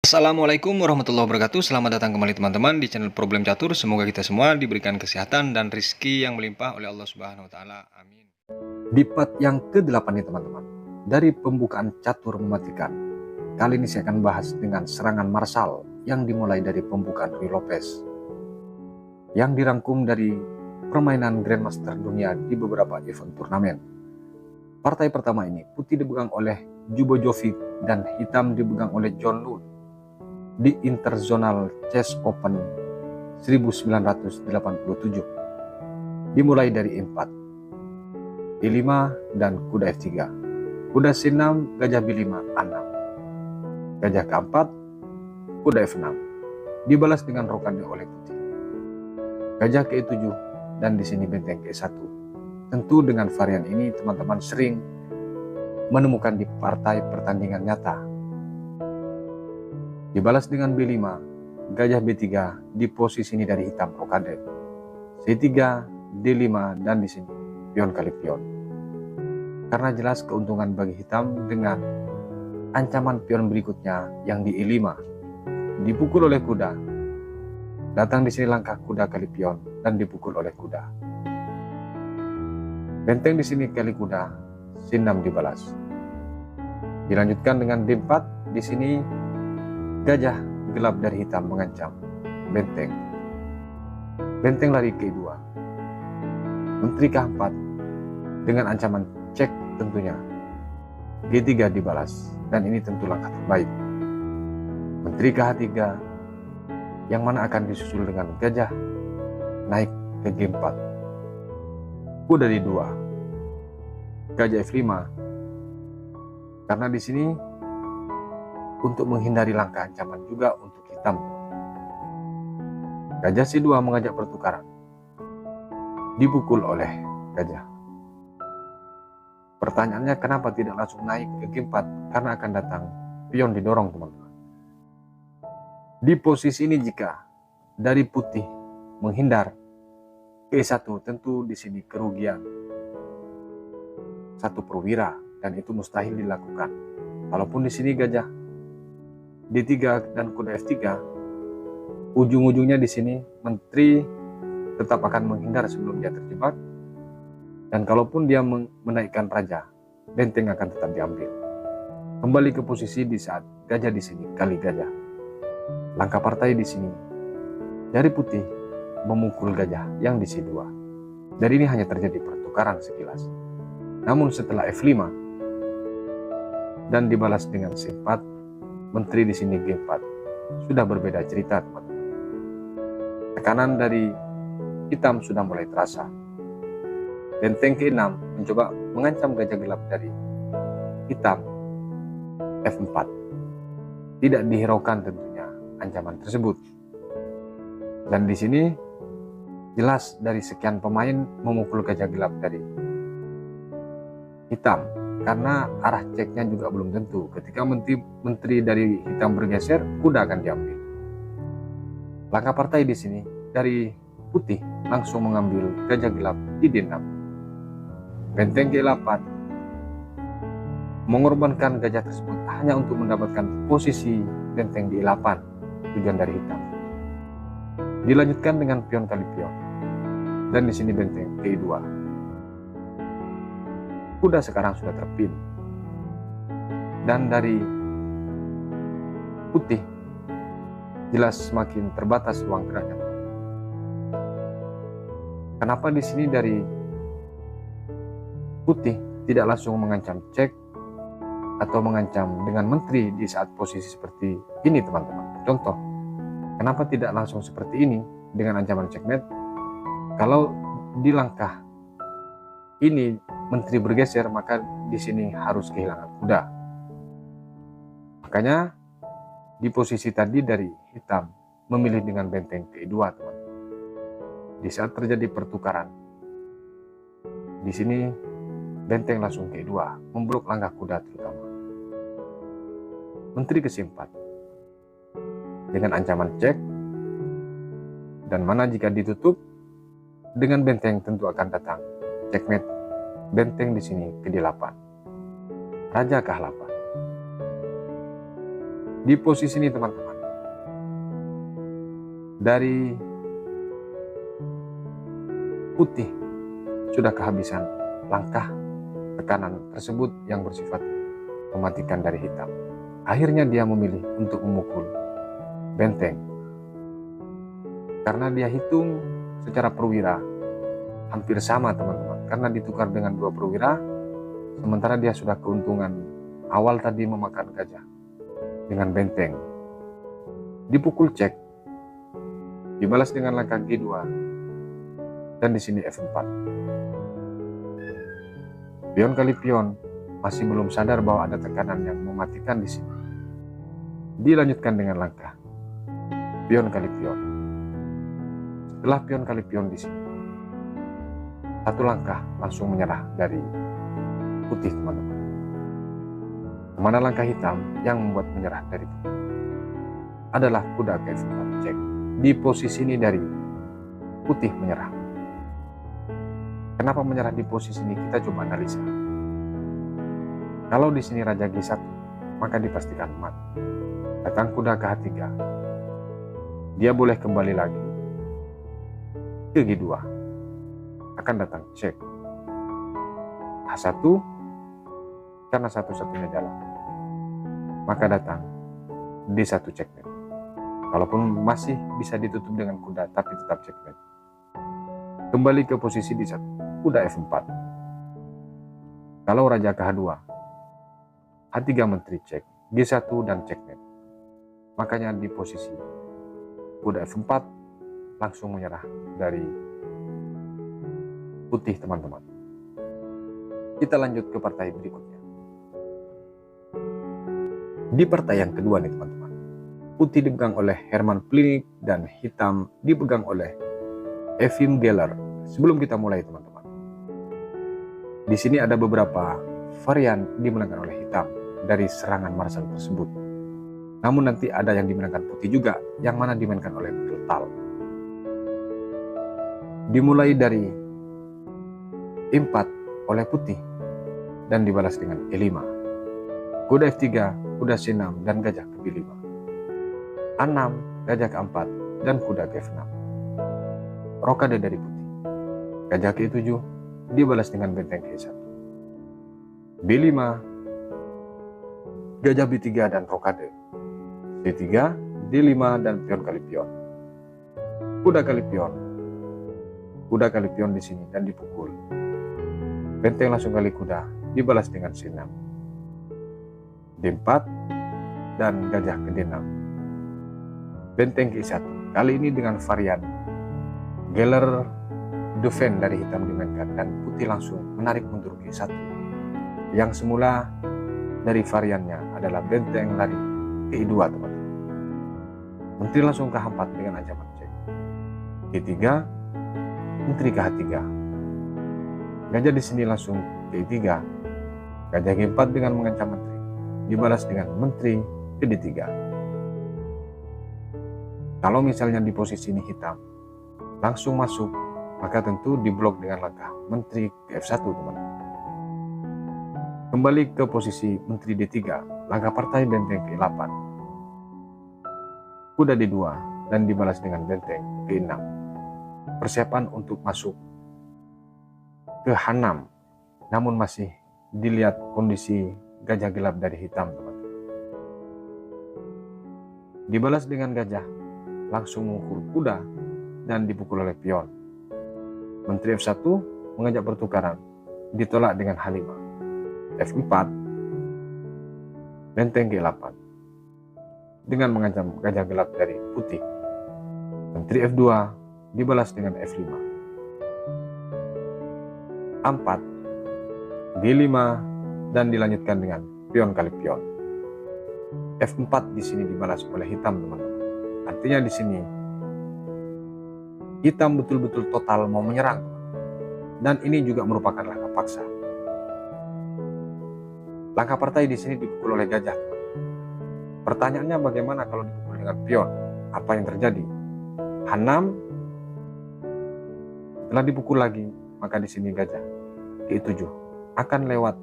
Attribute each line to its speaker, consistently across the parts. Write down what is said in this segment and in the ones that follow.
Speaker 1: Assalamualaikum warahmatullahi wabarakatuh. Selamat datang kembali teman-teman di channel Problem Catur. Semoga kita semua diberikan kesehatan dan rizki yang melimpah oleh Allah Subhanahu wa taala. Amin. Di part yang ke-8 nih teman-teman. Dari pembukaan catur mematikan. Kali ini saya akan bahas dengan serangan marsal yang dimulai dari pembukaan Ruy Lopez. Yang dirangkum dari permainan Grandmaster dunia di beberapa event turnamen. Partai pertama ini putih dipegang oleh Ljubo Jovic dan hitam dipegang oleh John Lu di Interzonal Chess Open 1987. Dimulai dari E4, E5 dan kuda F3, kuda C6, gajah B5, A6, gajah K4, kuda F6, dibalas dengan rokade oleh putih, gajah ke E7, dan di sini benteng ke E1. Tentu dengan varian ini teman-teman sering menemukan di partai pertandingan nyata. Dibalas dengan B5, gajah B3 di posisi ini dari hitam rokade, C3, D5, dan di sini pion kali pion. Karena jelas keuntungan bagi hitam dengan ancaman pion berikutnya yang di E5, dipukul oleh kuda. Datang di sini langkah kuda kali pion dan dipukul oleh kuda. Benteng di sini kali kuda, C6 dibalas. Dilanjutkan dengan D4, di sini gajah gelap dari hitam mengancam benteng. Benteng lari ke E2. Menteri K4 dengan ancaman cek tentunya. G3 dibalas dan ini tentu langkah terbaik. Menteri K3 yang mana akan disusul dengan gajah naik ke G4. Kuda di 2. Gajah F5. Karena di sini untuk menghindari langkah ancaman juga untuk hitam. Gajah C2 mengajak pertukaran. Dipukul oleh gajah. Pertanyaannya kenapa tidak langsung naik ke G4? Karena akan datang pion didorong teman-teman. Di posisi ini jika dari putih menghindar ke E1, tentu di sini kerugian satu perwira dan itu mustahil dilakukan. Walaupun di sini gajah D3 dan kuda F3, ujung-ujungnya di sini menteri tetap akan menghindar sebelum dia terjebak, dan kalaupun dia menaikkan raja, benteng akan tetap diambil. Kembali ke posisi di saat gajah di sini kali gajah. Langkah partai di sini dari putih memukul gajah yang di C2. Dari ini hanya terjadi pertukaran sekilas. Namun setelah F5 dan dibalas dengan C4, menteri di sini G4, sudah berbeda cerita teman-teman. Tekanan dari hitam sudah mulai terasa. Benteng ke-6 mencoba mengancam gajah gelap dari hitam F4. Tidak dihiraukan tentunya ancaman tersebut. Dan di sini jelas dari sekian pemain memukul gajah gelap dari hitam. Karena arah ceknya juga belum tentu. Ketika menteri dari hitam bergeser, kuda akan diambil. Langkah partai di sini dari putih langsung mengambil gajah gelap di D6. Benteng G8 mengorbankan gajah tersebut hanya untuk mendapatkan posisi benteng di E8 tujuan dari hitam. Dilanjutkan dengan pion kali pion. Dan di sini benteng G2. Kuda sekarang sudah terpin. Dan dari putih jelas semakin terbatas ruang geraknya. Kenapa di sini dari putih tidak langsung mengancam cek atau mengancam dengan menteri di saat posisi seperti ini teman-teman? Contoh, kenapa tidak langsung seperti ini dengan ancaman checkmate? Kalau di langkah ini menteri bergeser, maka di sini harus kehilangan kuda. Makanya di posisi tadi dari hitam memilih dengan benteng ke-2 teman. Di saat terjadi pertukaran, di sini benteng langsung ke-2 memblok langkah kuda terutama. Menteri ke-4 dengan ancaman cek, dan mana jika ditutup dengan benteng tentu akan datang checkmate. Benteng di sini ke-8. Raja K8. Di posisi ini teman-teman, dari putih sudah kehabisan langkah tekanan tersebut yang bersifat mematikan dari hitam. Akhirnya dia memilih untuk memukul benteng. Karena dia hitung secara perwira hampir sama teman-teman. Karena ditukar dengan 2 perwira, sementara dia sudah keuntungan awal tadi memakan gajah dengan benteng. Dipukul cek, dibalas dengan langkah G2, dan di sini F4. Pion kali pion masih belum sadar bahwa ada tekanan yang mematikan di sini. Dilanjutkan dengan langkah pion kali pion. Setelah pion kali pion di sini, 1 langkah langsung menyerah dari putih teman-teman. Kemana langkah hitam yang membuat menyerah dari putih? Adalah kuda ke F4 cek. Di posisi ini dari putih menyerah. Kenapa menyerah di posisi ini? Kita coba analisa. Kalau di sini raja G1, maka dipastikan mati. Datang kuda ke H3. Dia boleh kembali lagi ke G2. Akan datang cek. H1 karena satu-satunya jalan. Maka datang D1 checkmate. Kalaupun masih bisa ditutup dengan kuda tapi tetap checkmate. Kembali ke posisi D1. Kuda F4. Kalau raja ke H2, H3 menteri cek, G1 dan checkmate. Makanya di posisi kuda F4 langsung menyerah dari putih teman-teman. Kita lanjut ke partai berikutnya. Di partai yang kedua nih teman-teman, putih dipegang oleh Herman Plinik dan hitam dipegang oleh Efim Geller. Sebelum kita mulai teman-teman, di sini ada beberapa varian dimenangkan oleh hitam dari serangan Marshall tersebut. Namun nanti ada yang dimenangkan putih juga, yang mana dimainkan oleh Deltal. Dimulai dari E4 oleh putih dan dibalas dengan E5. Kuda F3, kuda C6 dan gajah ke B5. A6, gajah ke 4 dan kuda ke F6. Rokade dari putih. Gajah ke E7 dibalas dengan benteng ke E1. B5, gajah B3 dan rokade. C3, D5 dan pion kali pion. Kuda kali pion. Kuda kali pion di sini dan dipukul. Benteng langsung kali kuda dibalas dengan C6. D4 dan gajah ke D6. Benteng ke E1. Kali ini dengan varian Geller Defend dari hitam dimainkan dan putih langsung menarik mundur ke E1. Yang semula dari variannya adalah benteng lari ke E2 teman-teman. Menteri langsung ke H4 dengan ancaman cek. G3, menteri ke H3. Gajah di sini langsung ke E3. Gajah G4 dengan mengancam menteri. Dibalas dengan menteri ke D3. Kalau misalnya di posisi ini hitam langsung masuk, maka tentu diblok dengan langkah menteri ke F1 teman-teman. Kembali ke posisi menteri D3, langkah partai benteng ke E8. Kuda D2 dan dibalas dengan benteng ke E6. Persiapan untuk masuk ke H6, namun masih dilihat kondisi gajah gelap dari hitam teman-teman. Dibalas dengan gajah, langsung mengukur kuda dan dipukul oleh pion. Menteri F1 mengajak pertukaran, ditolak dengan H5. F4, benteng G8 dengan mengancam gajah gelap dari putih. Menteri F2 dibalas dengan F5. A4, G5 dan dilanjutkan dengan pion kali pion. F4 di sini dibalas oleh hitam teman-teman. Artinya di sini hitam betul-betul total mau menyerang, dan ini juga merupakan langkah paksa. Langkah partai di sini dipukul oleh gajah. Pertanyaannya bagaimana kalau dipukul dengan pion? Apa yang terjadi? H6 setelah dipukul lagi, maka di sini gajah ke7 akan lewat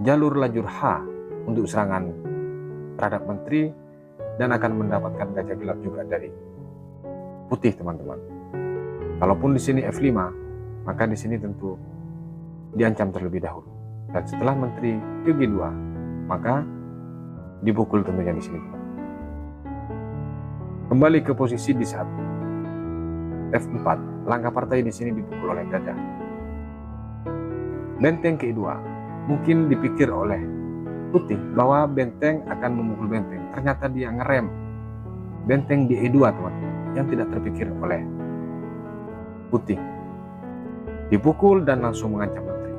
Speaker 1: jalur lajur H untuk serangan terhadap menteri dan akan mendapatkan gajah gelap juga dari putih, teman-teman. Kalaupun di sini F5, maka di sini tentu diancam terlebih dahulu. Dan setelah menteri ke G2, maka dipukul tentunya di sini. Kembali ke posisi di saat F4, langkah partai di sini dipukul oleh gajah. Benteng ke-2 mungkin dipikir oleh putih bahwa benteng akan memukul benteng. Ternyata dia ngerem benteng di E2, teman-teman, yang tidak terpikir oleh putih. Dipukul dan langsung mengancam menteri.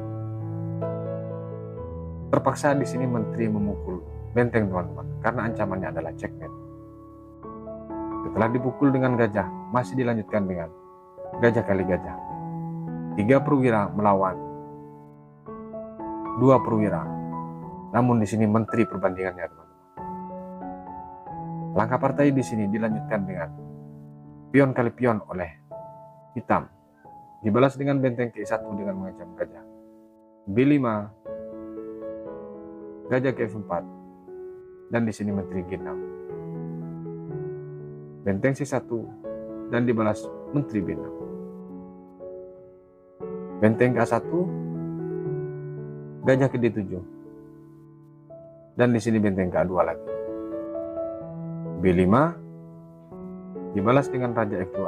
Speaker 1: Terpaksa di sini menteri memukul benteng, teman-teman, karena ancamannya adalah checkmate. Setelah dipukul dengan gajah, masih dilanjutkan dengan gajah kali gajah. 3 perwira melawan 2 perwira. Namun di sini menteri perbandingannya, teman-teman. Langkah partai di sini dilanjutkan dengan pion kali pion oleh hitam. Dibalas dengan benteng ke E1 dengan mengancam gajah. B5, gajah ke F4, dan di sini menteri G6. Benteng C1 dan dibalas menteri B6. Benteng ke A1, gajah ke D7, dan di sini benteng ke A2 lagi. B5 dibalas dengan raja F2.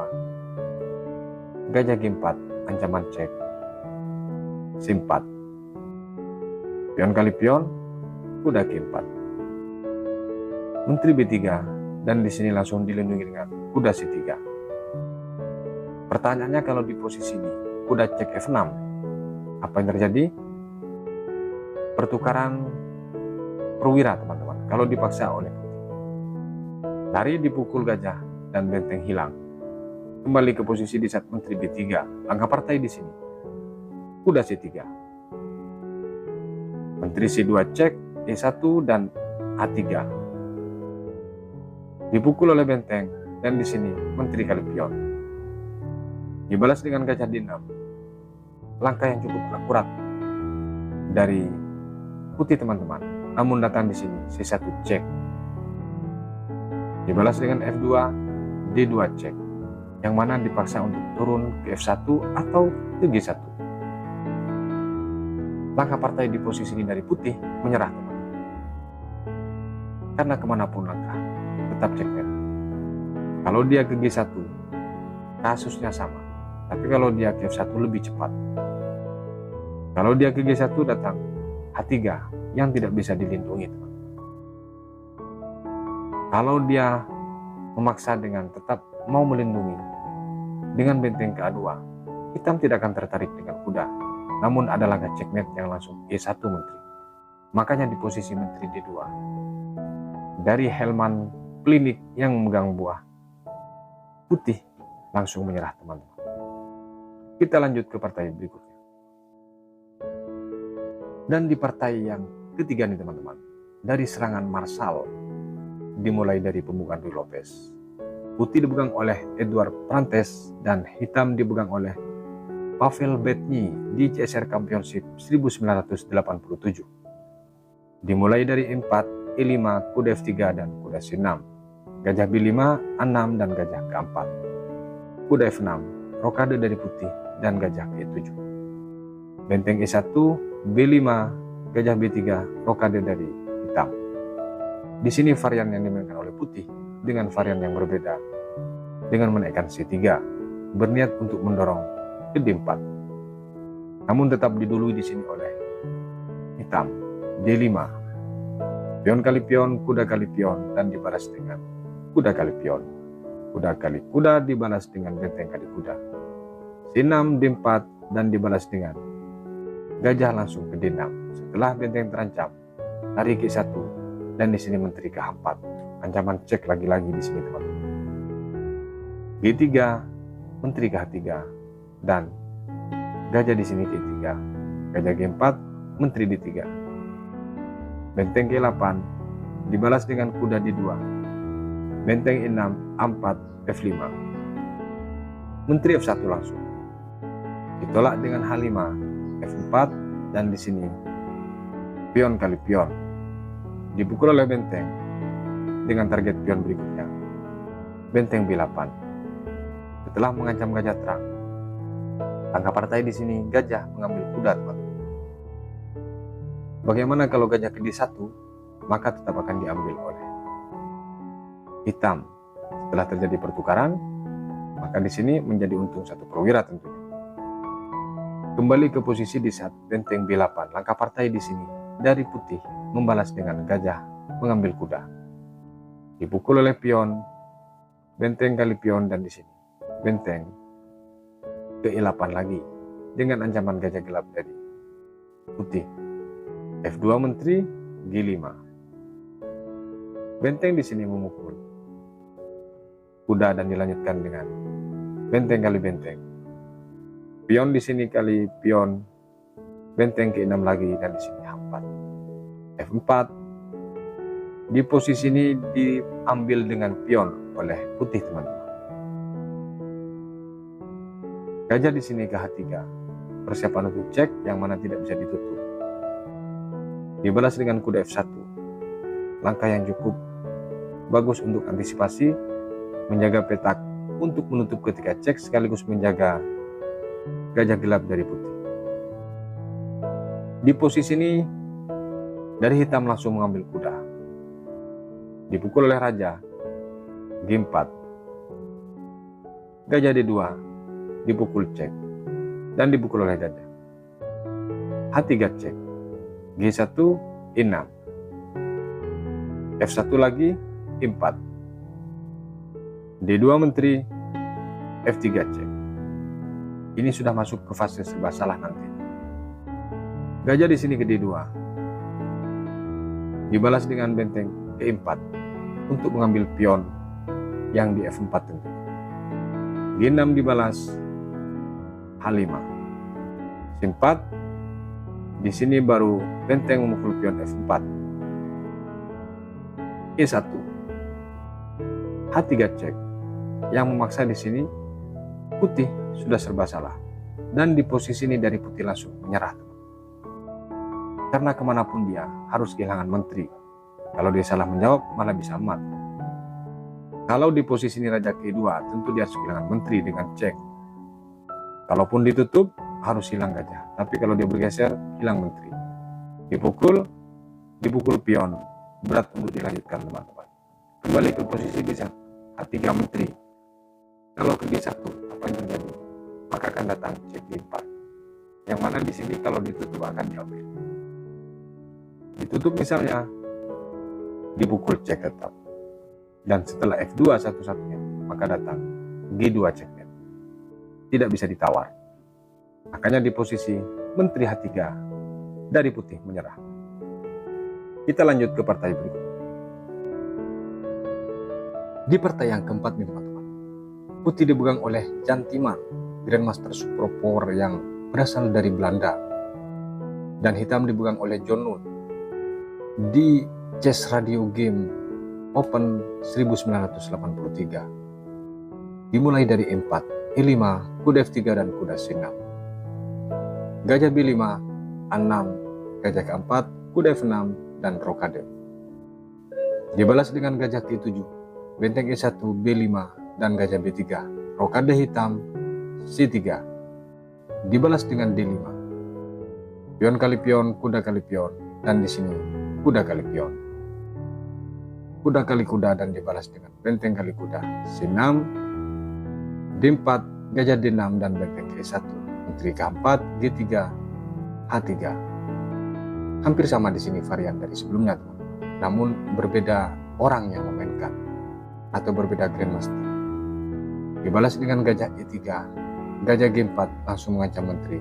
Speaker 1: Gajah G4, ancaman cek. C4. Pion kali pion, kuda G4. Menteri B3 dan di sini langsung dilindungi dengan kuda C3. Pertanyaannya, kalau di posisi ini kuda cek F6, apa yang terjadi? Pertukaran perwira, teman-teman, kalau dipaksa oleh putih. Lari dipukul gajah dan benteng hilang. Kembali ke posisi di saat menteri B3. Langkah partai di sini kuda C3. Menteri C2 cek, E1 dan A3. Dipukul oleh benteng dan di sini menteri kali pion. Dibalas dengan gajah D6. Langkah yang cukup akurat dari putih, teman-teman. Namun datang di sini C1 cek. Dibalas dengan F2, D2 cek. Yang mana dipaksa untuk turun ke F1 atau ke G1. Langkah partai di posisi ini dari putih menyerah, teman. Karena kemanapun langkah, tetap checkmate. Kalau dia ke G1, kasusnya sama. Tapi kalau dia ke F1 lebih cepat. Kalau dia ke G1 datang H3 yang tidak bisa dilindungi, teman. Kalau dia memaksa dengan tetap mau melindungi dengan benteng ke A2, hitam tidak akan tertarik dengan kuda. Namun ada langkah checkmate yang langsung E1 menteri. Makanya di posisi menteri D2 dari Helman Klinik yang memegang buah, putih langsung menyerah, teman-teman. Kita lanjut ke partai berikutnya. Dan di partai yang ketiga nih, teman-teman, dari serangan marsal dimulai dari pembukaan Ruy Lopez. Putih dipegang oleh Edward Prantes dan hitam dipegang oleh Pavel Betny di CSR Championship 1987. Dimulai dari E4, E5, kuda F3 dan kuda C6. Gajah B5, A6 dan gajah ke-4. Kuda F6, rokade dari putih dan gajah ke-7. Benteng E1, B5, gajah B3, rokade dari hitam. Di sini varian yang dimainkan oleh putih dengan varian yang berbeda dengan menaikkan C3, berniat untuk mendorong ke D4. Namun tetap didului di sini oleh hitam. D5, pion kali pion, kuda kali pion, dan dibalas dengan kuda kali pion. Kuda kali kuda dibalas dengan benteng kali kuda. C6, D4, dan dibalas dengan gajah langsung ke D6. Setelah benteng terancam, lari ke 1 dan di sini menteri ke 4. Ancaman cek lagi-lagi di sini, teman-teman. G3, menteri ke H3, dan gajah di sini G3. Gajah G4, menteri D3. Benteng G8 dibalas dengan kuda D2. Benteng E6, A4, F5. Menteri F1 langsung. Ditolak dengan H5, F4, dan di sini pion kali pion. Dipukul oleh benteng dengan target pion berikutnya, benteng B8. Setelah mengancam gajah terang, langkah partai di sini gajah mengambil kuda, teman-teman. Bagaimana kalau gajah ke D1, maka tetap akan diambil oleh hitam. Setelah terjadi pertukaran, maka di sini menjadi untung satu perwira tentunya. Kembali ke posisi di saat benteng B8, langkah partai di sini dari putih membalas dengan gajah mengambil kuda. Dipukul oleh pion, benteng kali pion, dan di sini benteng ke E8 lagi dengan ancaman gajah gelap dari putih. F2 menteri, G5. Benteng di sini memukul kuda dan dilanjutkan dengan benteng kali benteng. Pion di sini kali pion, benteng ke-6 lagi, dan di sini H4. F4. Di posisi ini diambil dengan pion oleh putih, teman-teman. Gajah di sini ke H3. Persiapan untuk cek yang mana tidak bisa ditutup. Dibalas dengan kuda F1. Langkah yang cukup bagus untuk antisipasi, menjaga petak untuk menutup ketika cek sekaligus menjaga gajah gelap dari putih. Di posisi ini dari hitam langsung mengambil kuda. Dipukul oleh raja, G4. Gajah D2 dipukul cek dan dipukul oleh gajah. H3 cek, G1 E6. F1 lagi E4. D2 menteri, F3 cek. Ini sudah masuk ke fase serba salah nanti. Gajah di sini ke D2. Dibalas dengan benteng E4 untuk mengambil pion yang di F4 tentunya. G6 dibalas H5. Simpat. Di sini baru benteng memukul pion F4. E1. H3 cek. Yang memaksa di sini putih sudah serba salah, dan di posisi ini dari putih langsung menyerah, karena kemanapun dia harus kehilangan menteri. Kalau dia salah menjawab malah bisa emat. Kalau di posisi ini raja ke-2, tentu dia harus kehilangan menteri dengan cek. Kalaupun ditutup harus hilang gajah, tapi kalau dia bergeser hilang menteri. Dipukul pion, berat untuk dilanjutkan, teman-teman. Kembali ke posisi bisa H3 menteri. Kalau ke D1 apa yang terjadi? Maka akan datang cek D4. Yang mana di sini kalau ditutup akan diambil. Ditutup misalnya, dipukul cek tetap. Dan setelah F2 satu-satunya, maka datang G2 ceknya. Tidak bisa ditawar. Makanya di posisi menteri H3 dari putih menyerah. Kita lanjut ke partai berikutnya. Di partai yang keempat nih, teman-teman, putih dipegang oleh Jan Timman, Grandmaster Super Power yang berasal dari Belanda, dan hitam dipegang oleh John Noon di Chess Radio Game Open 1983. Dimulai dari E4, E5, kuda F3 dan kuda C6. Gajah B5, A6, gajah keempat, kuda F6 dan rokade. Dibalas dengan gajah ke-7, benteng E1, B5 dan gajah B3, rokade hitam C3. Dibalas dengan D5. Pion kali pion, kuda kali pion, dan di sini kuda kali pion. Kuda kali kuda dan dibalas dengan benteng kali kuda C6, D4, gajah D6 dan benteng E1, menteri keempat, G3, H3. Hampir sama di sini varian dari sebelumnya, teman. Namun berbeda orang yang memainkan atau berbeda grandmaster. Dibalas dengan gajah E3, gajah G4 langsung mengancam menteri.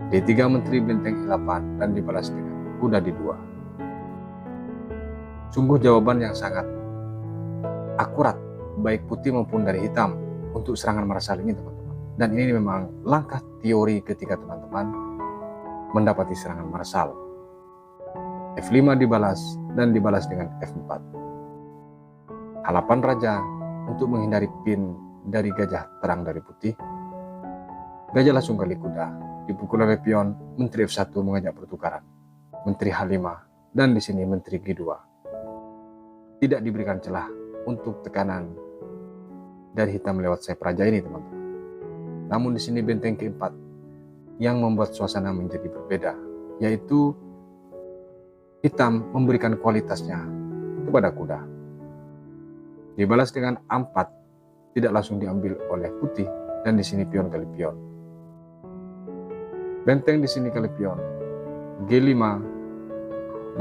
Speaker 1: D3 menteri benteng E8 dan dibalas dengan kuda D2. Sungguh jawaban yang sangat akurat baik putih maupun dari hitam untuk serangan marsal ini, teman-teman. Dan ini memang langkah teori ketika teman-teman mendapati serangan marsal. F5 dibalas dan dibalas dengan F4. H8 raja untuk menghindari pin dari gajah terang dari putih. Gajah langsung kali kuda, dipukul oleh pion, menteri F1 mengajak pertukaran. Menteri H5 dan di sini menteri G2. tidak diberikan celah untuk tekanan dari hitam lewat sayap raja ini, teman-teman. Namun di sini benteng keempat yang membuat suasana menjadi berbeda, yaitu hitam memberikan kualitasnya kepada kuda. Dibalas dengan A4, tidak langsung diambil oleh putih, dan di sini pion kali pion. Benteng di sini kali pion, G5,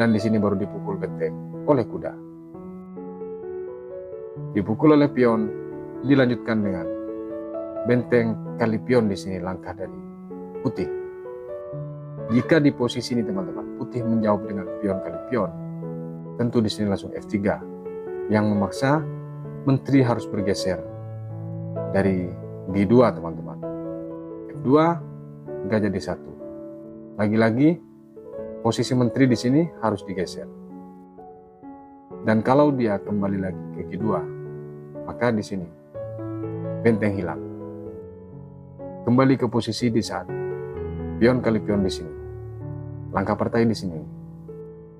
Speaker 1: dan di sini baru dipukul benteng oleh kuda. Dipukul oleh pion, dilanjutkan dengan benteng kali pion di sini langkah dari putih. Jika di posisi ini teman-teman, putih menjawab dengan pion kali pion, tentu di sini langsung F3 yang memaksa menteri harus bergeser dari G2, teman-teman. F2, gajah D1. Lagi-lagi posisi menteri di sini harus digeser. Dan kalau dia kembali lagi ke G2, maka di sini benteng hilang. Kembali ke posisi di saat pion kali pion di sini. Langkah partai di sini.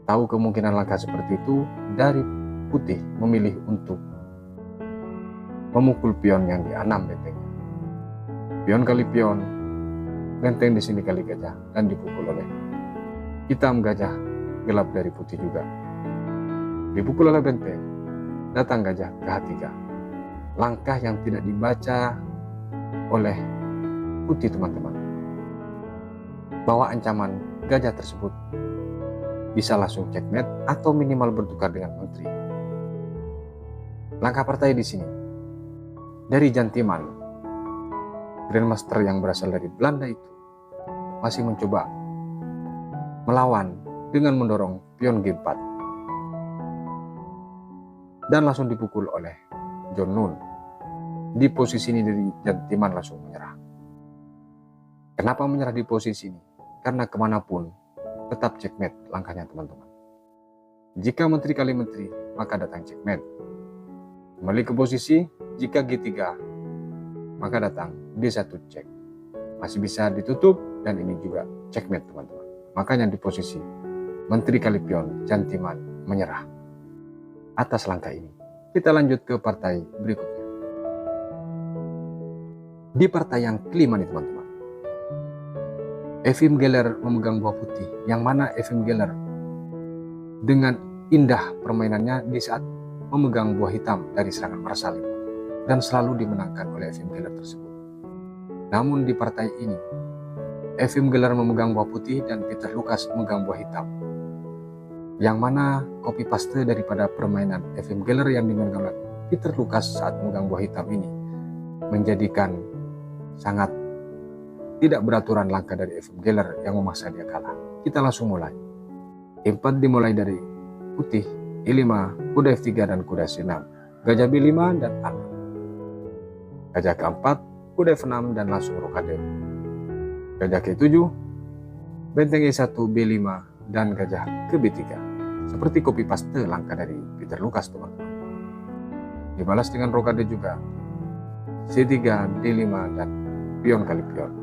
Speaker 1: Tahu kemungkinan langkah seperti itu dari putih memilih untuk memukul pion yang di 6 bentengnya. Pion kali pion, benteng di sini kali gajah, dan dipukul oleh hitam gajah gelap dari putih juga. Dipukul oleh benteng, datang gajah ke H3. Langkah yang tidak dibaca oleh putih, teman-teman, bahwa ancaman gajah tersebut bisa langsung checkmate atau minimal bertukar dengan menteri. Langkah partai di sini dari Jantiman, Grandmaster yang berasal dari Belanda itu masih mencoba melawan dengan mendorong pion G4 dan langsung dipukul oleh John Nun. Di posisi ini dari Jantiman langsung menyerah. Kenapa menyerah di posisi ini? Karena kemanapun tetap checkmate langkahnya, teman-teman. Jika menteri kali menteri, maka datang checkmate. Kembali ke posisi, jika G3, maka datang D1 check. Masih bisa ditutup, dan ini juga checkmate, teman-teman. Makanya di posisi menteri kali pion, Jantiman menyerah atas langkah ini. Kita lanjut ke partai berikutnya. Di partai yang kelima nih, teman-teman, Efim Geller memegang buah putih, yang mana Efim Geller dengan indah permainannya di saat memegang buah hitam dari serangan Marsalin, dan selalu dimenangkan oleh Efim Geller tersebut. Namun di partai ini, Efim Geller memegang buah putih dan Peter Lukas memegang buah hitam, yang mana copy paste daripada permainan Efim Geller yang dimainkan oleh Peter Lukas saat memegang buah hitam ini menjadikan sangat tidak beraturan langkah dari Efim Geller yang memaksa dia kalah. Kita langsung mulai. E4 dimulai dari putih, E5, kuda F3 dan kuda C6, gajah B5 dan A6. Gajah keempat, kuda F6 dan langsung rokade. Gajah ke-7, benteng E1, B5 dan gajah ke B3. Seperti copy paste langkah dari Peter Lukas, teman-teman. Dibalas dengan rokade juga. C3, D5 dan pion kali pion.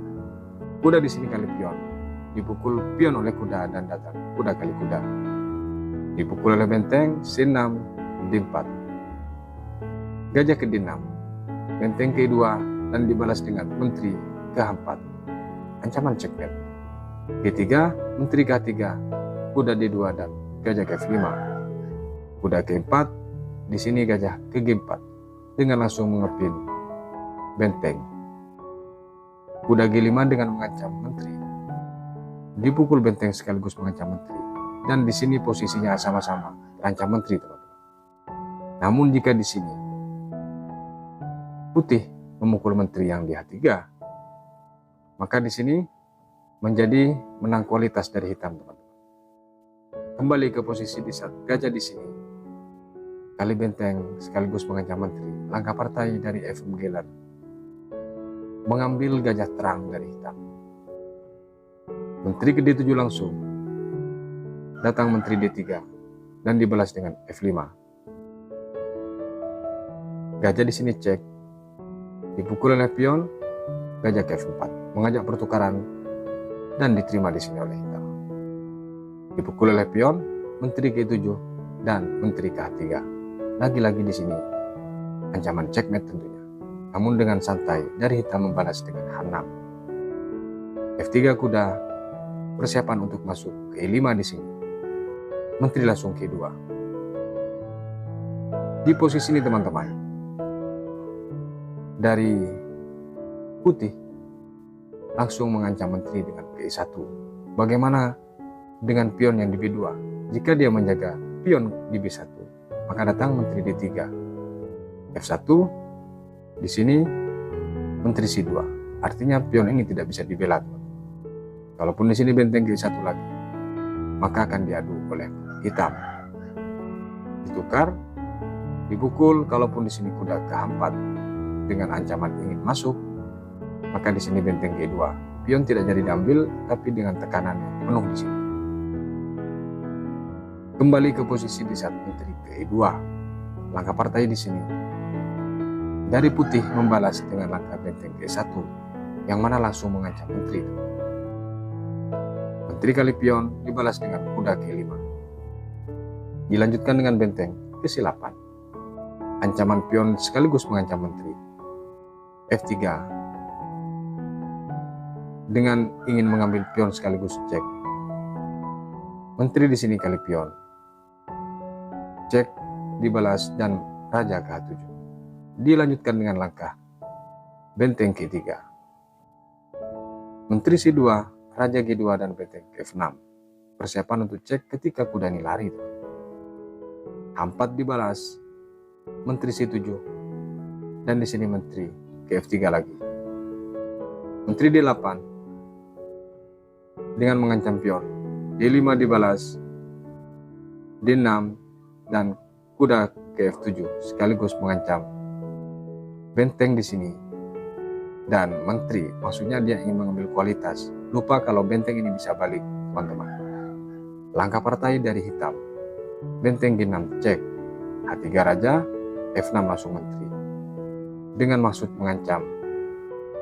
Speaker 1: Kuda di sini kali pion. Dipukul pion oleh kuda dan datang kuda kali kuda. Dipukul oleh benteng C6, D4. Gajah ke D6. Benteng ke-2 dan dibalas dengan menteri ke-4. Ancaman checkmate. G3, menteri ke-3, kuda D2 dan gajah ke F5. Kuda ke-4, di sini gajah ke G4 dengan langsung mengepin benteng. Kuda G5 dengan mengancam menteri. Dipukul benteng sekaligus mengancam menteri. Dan di sini posisinya sama-sama terancam menteri, teman-teman. Namun jika di sini putih memukul menteri yang di H3, maka di sini menjadi menang kualitas dari hitam, teman-teman. Kembali ke posisi di saat gajah di sini kali benteng sekaligus mengancam menteri. Langkah partai dari Efim Geller mengambil gajah terang dari hitam. Menteri ke D7 langsung. Datang menteri D3 dan dibalas dengan F5. Gajah di sini cek. Dipukul oleh pion, gajah ke F4. Mengajak pertukaran dan diterima di sini oleh hitam. Dipukul oleh pion, menteri ke-7 dan menteri ke-3. Lagi-lagi di sini ancaman checkmate tentunya. Namun dengan santai dari hitam membalas dengan H6. F3 kuda, persiapan untuk masuk ke E5 di sini. Menteri langsung ke E2. Di posisi ini teman-teman, dari putih langsung mengancam menteri dengan ke E1. Bagaimana dengan pion yang di B2? Jika dia menjaga pion di B1, maka datang menteri D3. F1 di sini menteri C2. Artinya pion ini tidak bisa dibela. Kalaupun di sini benteng ke E1 lagi, maka akan diadu oleh hitam. Ditukar, dipukul. Kalaupun di sini kuda ke H4 dengan ancaman ingin masuk, maka di sini benteng ke E2. Pion tidak jadi diambil, tapi dengan tekanan yang penuh di sini. Kembali ke posisi di saat menteri ke E2. Langkah partai di sini. Dari putih membalas dengan langkah benteng ke E1, yang mana langsung mengancam menteri. Menteri kali pion dibalas dengan kuda ke E5. Dilanjutkan dengan benteng ke C8. Ancaman pion sekaligus mengancam menteri. F3 dengan ingin mengambil pion sekaligus cek. Menteri di sini kali pion. Cek dibalas dan raja ke H7. Dilanjutkan dengan langkah benteng ke E3. Menteri C2, raja G2 dan benteng ke F6. Persiapan untuk cek ketika kuda ini lari. H4 dibalas, menteri C7, dan di sini menteri ke F3 lagi. Menteri D8 dengan mengancam pion. D5 dibalas, D6 dan kuda ke F7 sekaligus mengancam benteng di sini. Dan menteri, maksudnya dia ingin mengambil kualitas. Lupa kalau benteng ini bisa balik, teman-teman. Langkah partai dari hitam. Benteng G6 cek. H3 raja, F6 langsung menteri. Dengan maksud mengancam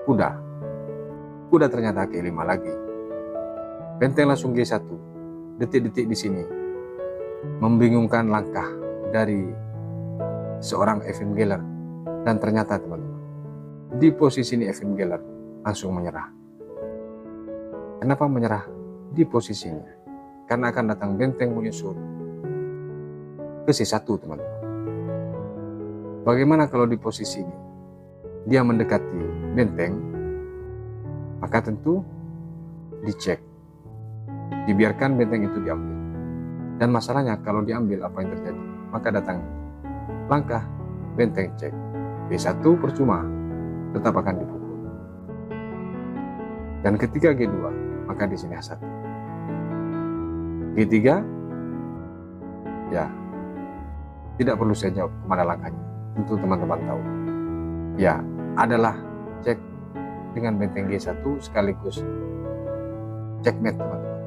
Speaker 1: kuda. Kuda ternyata ke E5 lagi. Benteng langsung G1. Detik-detik di sini membingungkan langkah dari seorang FM Geller. Dan ternyata teman-teman, di posisi ini FM Geller langsung menyerah. Kenapa menyerah di posisi ini? Karena akan datang benteng menyusul ke C1 teman-teman. Bagaimana kalau di posisi ini dia mendekati benteng, maka tentu dicek, dibiarkan benteng itu diambil. Dan masalahnya kalau diambil apa yang terjadi? Maka datang langkah benteng cek. B1 percuma, tetap akan dipukul. Dan ketika G2, maka di sini H1. G3, ya tidak perlu saya jawab kemana langkahnya. Tentu teman-teman tahu. Ya, adalah cek dengan benteng G1 sekaligus checkmate teman-teman.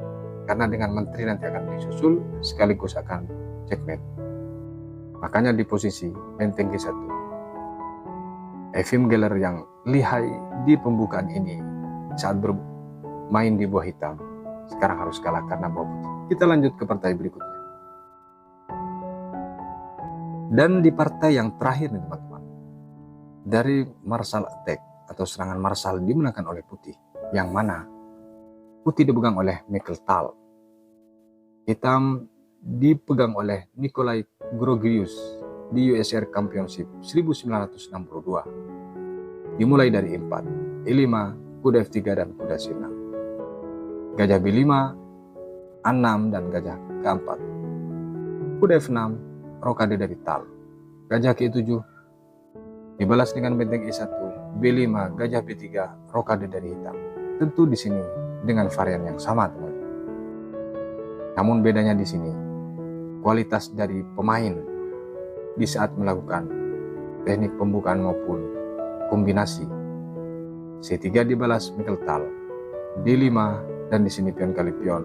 Speaker 1: Karena dengan menteri nanti akan disusul sekaligus akan checkmate. Makanya di posisi benteng G1. FM Geller yang lihai di pembukaan ini saat bermain di buah hitam sekarang harus kalah karena buah putih. Kita lanjut ke partai berikutnya. Dan di partai yang terakhir nih teman-teman, dari martial attack atau serangan martial dimenangkan oleh putih, yang mana putih dipegang oleh Michael Tal, hitam dipegang oleh Nikolai Grogius di USR Championship 1962. Dimulai dari E4, E5, kuda F3 dan kuda C6. Gajah B5, A6 dan gajah K4. Kuda F6, rokade dari Tal. Gajah K7 dibalas dengan benteng E1, B5, gajah B3, rokade dari hitam. Tentu di sini dengan varian yang sama, teman. Namun bedanya di sini kualitas dari pemain di saat melakukan teknik pembukaan maupun kombinasi. C3 dibalas Michael Tal, D5 dan di sini pion kali pion,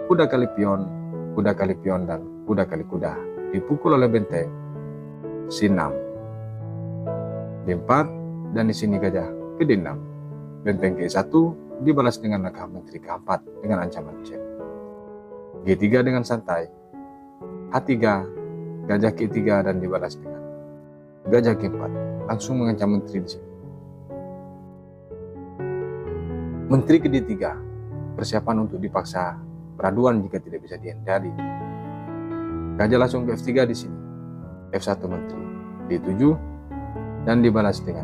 Speaker 1: kuda kali pion, kuda kali pion dan kuda kali kuda dipukul oleh benteng C6, D4 dan di sini gajah ke D6. Benteng G1 dibalas dengan langkah menteri K4 dengan ancaman cek. G3 dengan santai, H3 gajah ketiga dan dibalas dengan gajah keempat, langsung mengancam menteri di sini. Menteri ketiga persiapan untuk dipaksa peraduan jika tidak bisa dihindari. Gajah langsung ke F3 di sini. F1 menteri, D7 dan dibalas dengan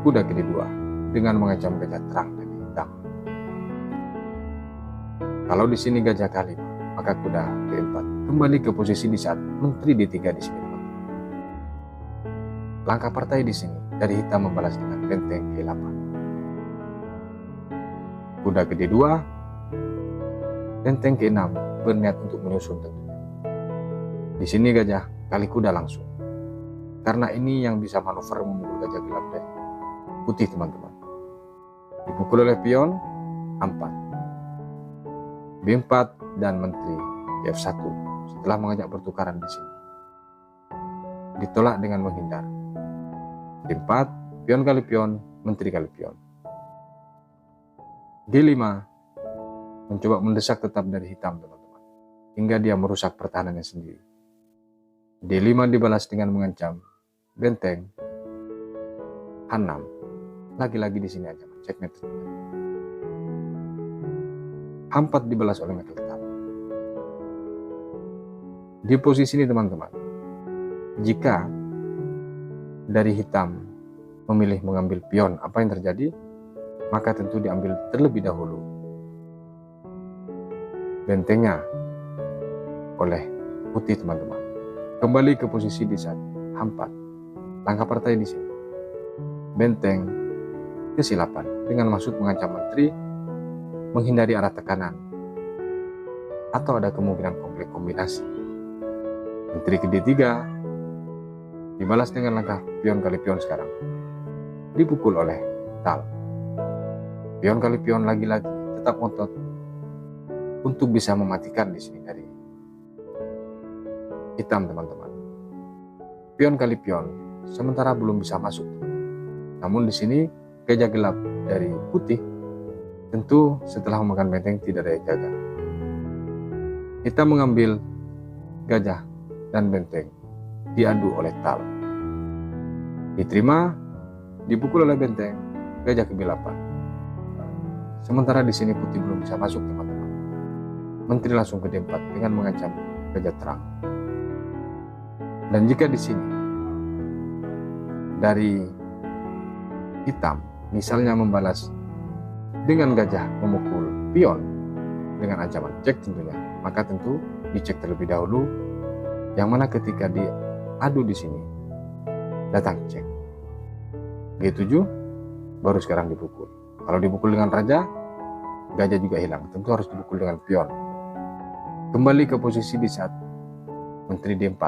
Speaker 1: kuda kedua dengan mengancam gajah terang dan hitam. Kalau di sini gajah K5, maka kuda keempat kembali ke posisi di saat menteri D3 di sini. Langkah partai di sini dari hitam membalas dengan benteng E8. Kuda kedua, benteng ke-6 berniat untuk menyusun tentunya. Di sini gajah kali kuda langsung. Karena ini yang bisa manuver memukul gajah gelap dari putih, teman-teman. Dipukul oleh pion A4, B4 dan menteri F1 setelah mengajak pertukaran di sini. Ditolak dengan menghindar. D4, pion kali pion, menteri kali pion. D5 mencoba mendesak tetap dari hitam, teman-teman, hingga dia merusak pertahanannya sendiri. D5 dibalas dengan mengancam benteng H6. Lagi-lagi di sini aja checkmate. H4 dibalas oleh Mekeltal. Di posisi ini, teman-teman, jika dari hitam memilih mengambil pion, apa yang terjadi? Maka tentu diambil terlebih dahulu bentengnya oleh putih, teman-teman. Kembali ke posisi di saat H4. Langkah partai di sini benteng ke-8 dengan maksud mengancam menteri, menghindari arah tekanan, atau ada kemungkinan konflik kombinasi. Menteri ke D3 dibalas dengan langkah pion kali pion sekarang. Dipukul oleh tal. Pion kali pion lagi-lagi tetap ngotot untuk bisa mematikan di sini dari hitam, teman-teman. Pion kali pion sementara belum bisa masuk. Namun di sini gajah gelap dari putih tentu setelah memakan benteng tidak ada yang jaga. Hitam mengambil gajah dan benteng, diadu oleh tal. Diterima, dipukul oleh benteng gajah ke-8. Sementara di sini putih belum bisa masuk, teman-teman. Menteri langsung ke D4 dengan mengancam gajah terang. Dan jika di sini dari hitam misalnya membalas dengan gajah memukul pion dengan ancaman cek tentunya, maka tentu dicek terlebih dahulu, yang mana ketika diadu di sini datang cek. G7 baru sekarang dipukul. Kalau dipukul dengan raja, gajah juga hilang. Tentu harus dipukul dengan pion. Kembali ke posisi di saat menteri D4.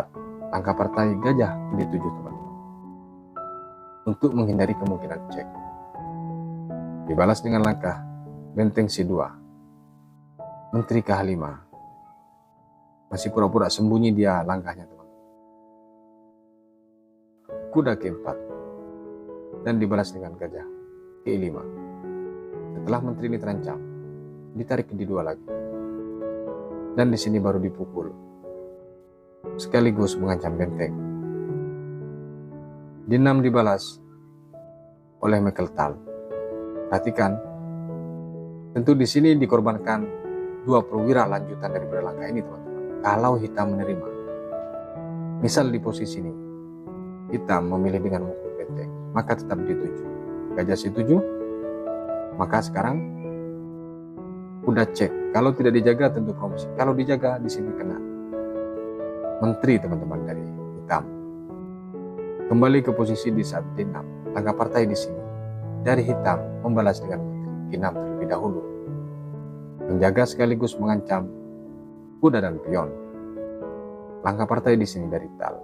Speaker 1: Langkah partai gajah D7, teman-teman, untuk menghindari kemungkinan cek. Dibalas dengan langkah benteng C2. Menteri ke H5. Masih pura-pura sembunyi dia langkahnya, teman-teman. Kuda ke-4. Dan dibalas dengan gajah ke-5. Setelah menteri ini terancam, ditarik ke D2 lagi. Dan di sini baru dipukul. Sekaligus mengancam benteng. D6 dibalas oleh Mekeltal. Perhatikan, tentu di sini dikorbankan dua perwira lanjutan daripada langkah ini, teman-teman. Kalau hitam menerima, misal di posisi ini, hitam memilih dengan memukul benteng, maka tetap D7. Gajah C7, maka sekarang udah cek. Kalau tidak dijaga tentu promosi. Kalau dijaga di sini kena menteri, teman-teman, dari hitam. Kembali ke posisi di saat D6. Langkah partai di sini dari hitam membalas dengan menteri G6 terlebih dahulu. Menjaga sekaligus mengancam kuda dan pion. Langkah partai di sini dari tal.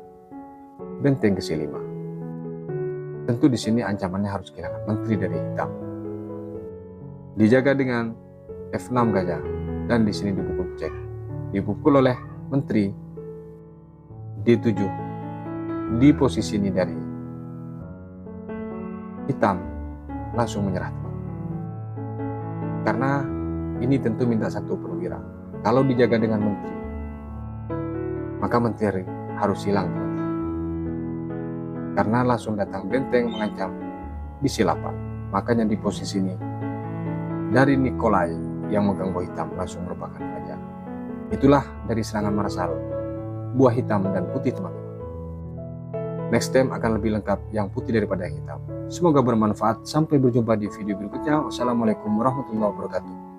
Speaker 1: Benteng ke C5. Tentu di sini ancamannya harus kehilangan menteri dari hitam. Dijaga dengan F6 gajah dan di sini dipukul cek. Dipukul oleh menteri D7. Di posisi ini dari hitam langsung menyerah, teman. Karena ini tentu minta satu perwira. Kalau dijaga dengan menteri, maka menteri harus hilang, teman. Karena langsung datang benteng mengancam di Silapan. Makanya di posisi ini dari Nikolai yang megang buah hitam langsung merupakan raja. Itulah dari serangan Marshal buah hitam dan putih, teman-teman. Next time akan lebih lengkap yang putih daripada yang hitam. Semoga bermanfaat. Sampai berjumpa di video berikutnya. Wassalamualaikum warahmatullahi wabarakatuh.